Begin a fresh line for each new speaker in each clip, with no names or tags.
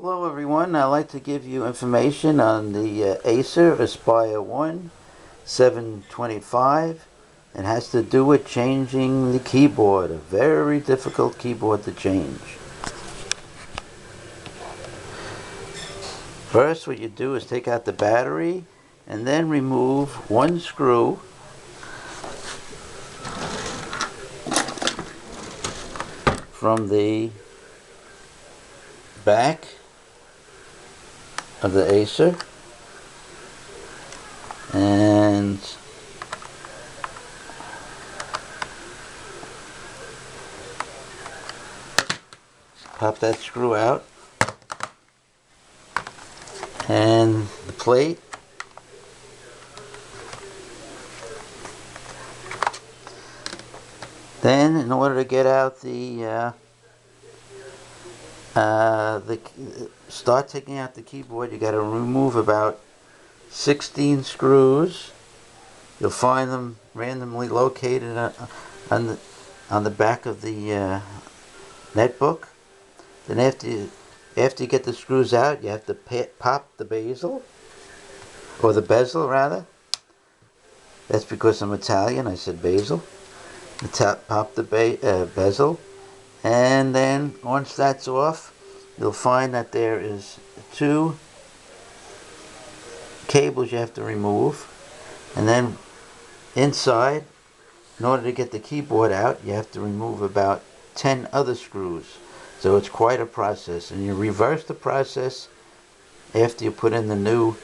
Hello everyone, I'd like to give you information on the Acer Aspire 1 725. It has to do with changing the keyboard, a very difficult keyboard to change. First what you do is take out the battery and then remove one screw from the back of the Acer and pop that screw out, and the plate. Then in order to get out start taking out the keyboard, you got to remove about 16 screws. You'll find them randomly located on the back of the netbook. Then after you get the screws out, you have to pop the bezel, or the bezel rather. That's because I'm Italian, I said basil. Pop the bezel, and then once that's off, you'll find that there is two cables you have to remove, and then inside, in order to get the keyboard out, you have to remove about 10 other screws. So it's quite a process, and you reverse the process after you put in the new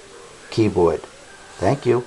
keyboard. Thank you.